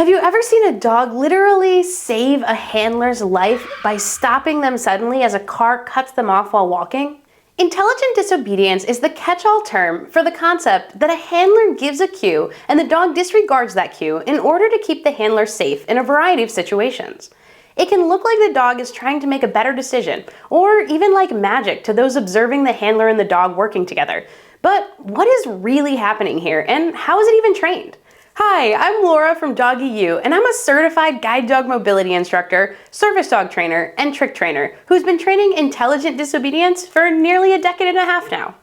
Have you ever seen a dog literally save a handler's life by stopping them suddenly as a car cuts them off while walking? Intelligent disobedience is the catch-all term for the concept that a handler gives a cue and the dog disregards that cue in order to keep the handler safe in a variety of situations. It can look like the dog is trying to make a better decision, or even like magic to those observing the handler and the dog working together. But what is really happening here, and how is it even trained? Hi, I'm Laura from Doggy U, and I'm a certified guide dog mobility instructor, service dog trainer, and trick trainer who's been training intelligent disobedience for nearly a decade and a half now.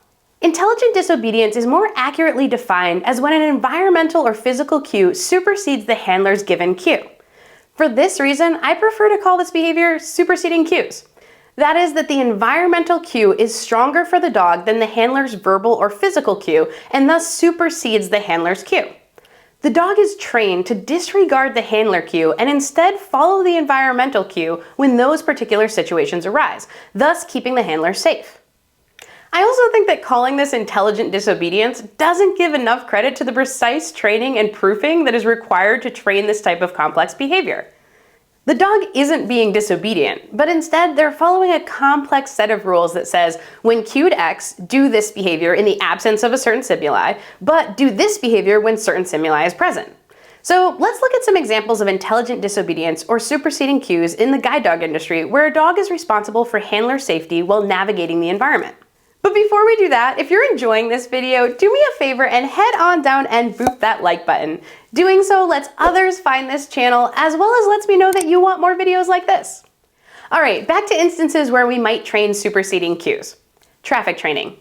Intelligent disobedience is more accurately defined as when an environmental or physical cue supersedes the handler's given cue. For this reason, I prefer to call this behavior superseding cues. That is that the environmental cue is stronger for the dog than the handler's verbal or physical cue, and thus supersedes the handler's cue. The dog is trained to disregard the handler cue and instead follow the environmental cue when those particular situations arise, thus keeping the handler safe. I also think that calling this intelligent disobedience doesn't give enough credit to the precise training and proofing that is required to train this type of complex behavior. The dog isn't being disobedient, but instead they're following a complex set of rules that says, when cued X, do this behavior in the absence of a certain stimuli, but do this behavior when certain stimuli is present. So let's look at some examples of intelligent disobedience or superseding cues in the guide dog industry where a dog is responsible for handler safety while navigating the environment. But before we do that, if you're enjoying this video, do me a favor and head on down and boop that like button. Doing so lets others find this channel as well as lets me know that you want more videos like this. Alright, back to instances where we might train superseding cues. Traffic training.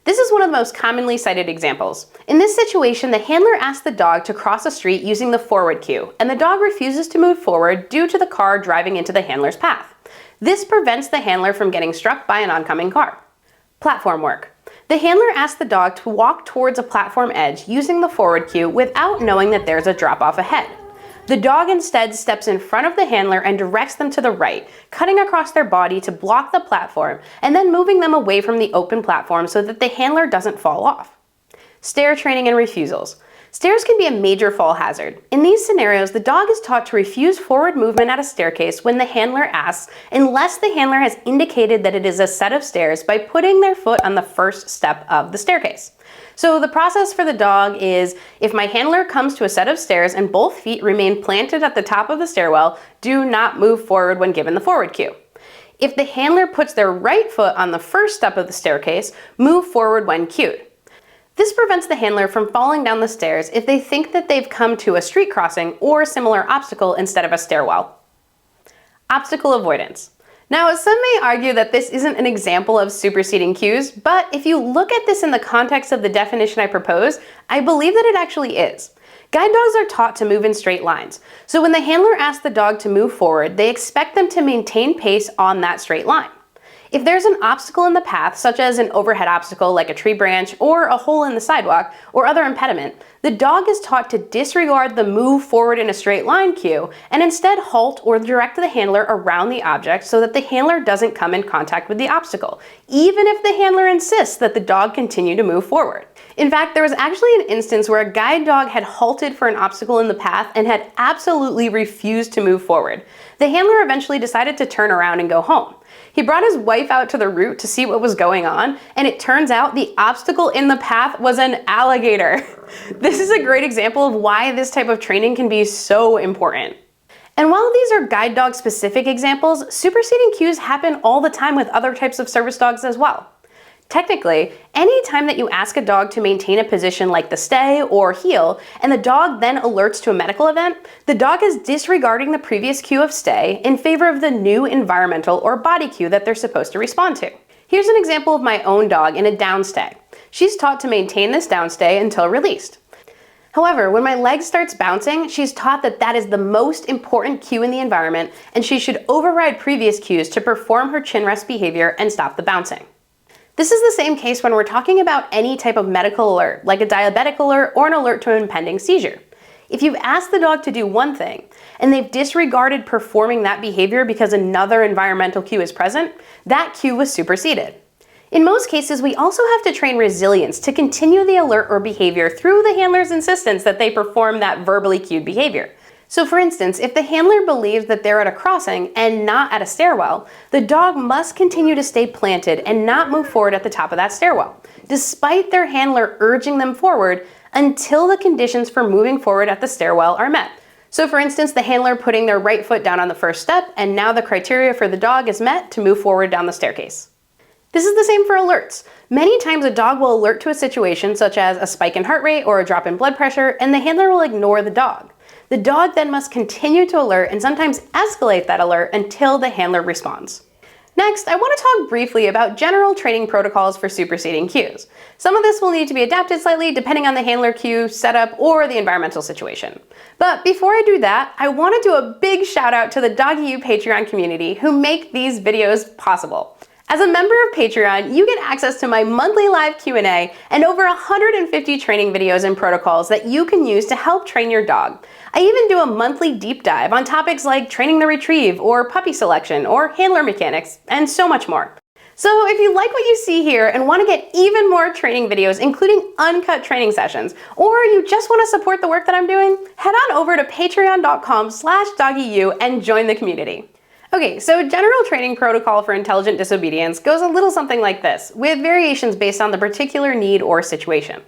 This is one of the most commonly cited examples. In this situation, the handler asks the dog to cross a street using the forward cue, and the dog refuses to move forward due to the car driving into the handler's path. This prevents the handler from getting struck by an oncoming car. Platform work. The handler asks the dog to walk towards a platform edge using the forward cue without knowing that there's a drop-off ahead. The dog instead steps in front of the handler and directs them to the right, cutting across their body to block the platform and then moving them away from the open platform so that the handler doesn't fall off. Stair training and refusals. Stairs can be a major fall hazard. In these scenarios, the dog is taught to refuse forward movement at a staircase when the handler asks, unless the handler has indicated that it is a set of stairs by putting their foot on the first step of the staircase. So the process for the dog is, if my handler comes to a set of stairs and both feet remain planted at the top of the stairwell, do not move forward when given the forward cue. If the handler puts their right foot on the first step of the staircase, move forward when cued. This prevents the handler from falling down the stairs if they think that they've come to a street crossing or a similar obstacle instead of a stairwell. Obstacle avoidance. Now, some may argue that this isn't an example of superseding cues, but if you look at this in the context of the definition I propose, I believe that it actually is. Guide dogs are taught to move in straight lines, so when the handler asks the dog to move forward, they expect them to maintain pace on that straight line. If there's an obstacle in the path, such as an overhead obstacle like a tree branch or a hole in the sidewalk or other impediment, the dog is taught to disregard the move forward in a straight line cue and instead halt or direct the handler around the object so that the handler doesn't come in contact with the obstacle, even if the handler insists that the dog continue to move forward. In fact, there was actually an instance where a guide dog had halted for an obstacle in the path and had absolutely refused to move forward. The handler eventually decided to turn around and go home. He brought his wife out to the route to see what was going on, and it turns out the obstacle in the path was an alligator. This is a great example of why this type of training can be so important. And while these are guide dog specific examples, superseding cues happen all the time with other types of service dogs as well. Technically, any time that you ask a dog to maintain a position like the stay or heel, and the dog then alerts to a medical event, the dog is disregarding the previous cue of stay in favor of the new environmental or body cue that they're supposed to respond to. Here's an example of my own dog in a down stay. She's taught to maintain this down stay until released. However, when my leg starts bouncing, she's taught that that is the most important cue in the environment, and she should override previous cues to perform her chin rest behavior and stop the bouncing. This is the same case when we're talking about any type of medical alert, like a diabetic alert or an alert to an impending seizure. If you've asked the dog to do one thing, and they've disregarded performing that behavior because another environmental cue is present, that cue was superseded. In most cases, we also have to train resilience to continue the alert or behavior through the handler's insistence that they perform that verbally cued behavior. So for instance, if the handler believes that they're at a crossing and not at a stairwell, the dog must continue to stay planted and not move forward at the top of that stairwell, despite their handler urging them forward until the conditions for moving forward at the stairwell are met. So for instance, the handler putting their right foot down on the first step, and now the criteria for the dog is met to move forward down the staircase. This is the same for alerts. Many times a dog will alert to a situation such as a spike in heart rate or a drop in blood pressure, and the handler will ignore the dog. The dog then must continue to alert and sometimes escalate that alert until the handler responds. Next, I want to talk briefly about general training protocols for superseding cues. Some of this will need to be adapted slightly depending on the handler cue, setup, or the environmental situation. But before I do that, I want to do a big shout out to the Doggy U Patreon community who make these videos possible. As a member of Patreon, you get access to my monthly live Q&A and over 150 training videos and protocols that you can use to help train your dog. I even do a monthly deep dive on topics like training the retrieve or puppy selection or handler mechanics and so much more. So if you like what you see here and want to get even more training videos, including uncut training sessions, or you just want to support the work that I'm doing, head on over to patreon.com/doggyu and join the community. Okay, so general training protocol for intelligent disobedience goes a little something like this, with variations based on the particular need or situation.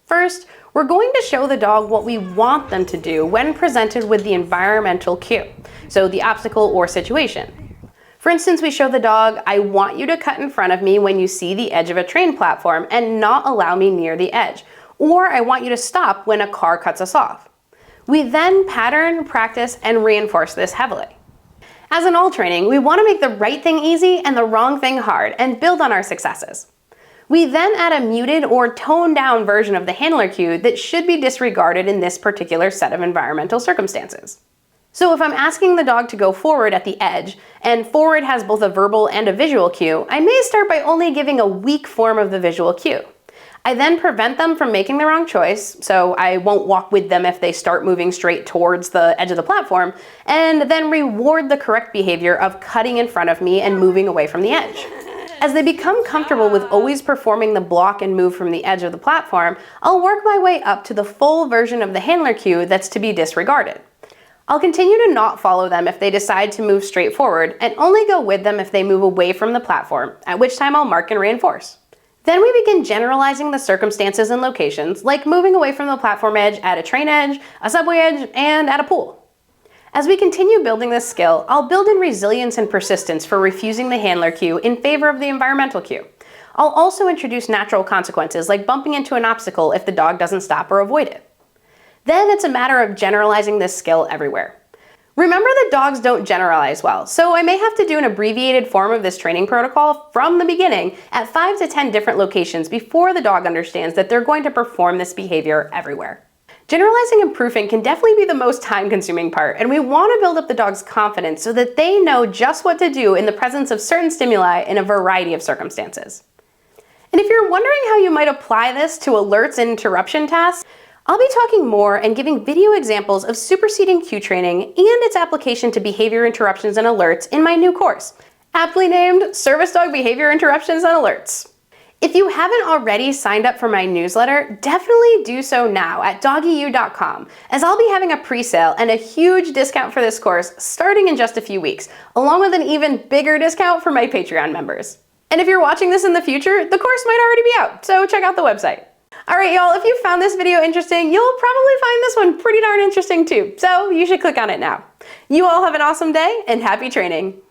First, we're going to show the dog what we want them to do when presented with the environmental cue, so the obstacle or situation. For instance, we show the dog, I want you to cut in front of me when you see the edge of a train platform and not allow me near the edge, or I want you to stop when a car cuts us off. We then pattern, practice, and reinforce this heavily. As in all training, we want to make the right thing easy and the wrong thing hard and build on our successes. We then add a muted or toned down version of the handler cue that should be disregarded in this particular set of environmental circumstances. So if I'm asking the dog to go forward at the edge, and forward has both a verbal and a visual cue, I may start by only giving a weak form of the visual cue. I then prevent them from making the wrong choice, so I won't walk with them if they start moving straight towards the edge of the platform, and then reward the correct behavior of cutting in front of me and moving away from the edge. As they become comfortable with always performing the block and move from the edge of the platform, I'll work my way up to the full version of the handler cue that's to be disregarded. I'll continue to not follow them if they decide to move straight forward, and only go with them if they move away from the platform, at which time I'll mark and reinforce. Then we begin generalizing the circumstances and locations, like moving away from the platform edge at a train edge, a subway edge, and at a pool. As we continue building this skill, I'll build in resilience and persistence for refusing the handler cue in favor of the environmental cue. I'll also introduce natural consequences, like bumping into an obstacle if the dog doesn't stop or avoid it. Then it's a matter of generalizing this skill everywhere. Remember that dogs don't generalize well, so I may have to do an abbreviated form of this training protocol from the beginning at 5 to 10 different locations before the dog understands that they're going to perform this behavior everywhere. Generalizing and proofing can definitely be the most time-consuming part, and we want to build up the dog's confidence so that they know just what to do in the presence of certain stimuli in a variety of circumstances. And if you're wondering how you might apply this to alerts and interruption tasks, I'll be talking more and giving video examples of superseding cue training and its application to behavior interruptions and alerts in my new course, aptly named Service Dog Behavior Interruptions and Alerts. If you haven't already signed up for my newsletter, definitely do so now at doggyu.com, as I'll be having a pre-sale and a huge discount for this course starting in just a few weeks, along with an even bigger discount for my Patreon members. And if you're watching this in the future, the course might already be out, so check out the website. Alright y'all, if you found this video interesting, you'll probably find this one pretty darn interesting too, so you should click on it now. You all have an awesome day and happy training!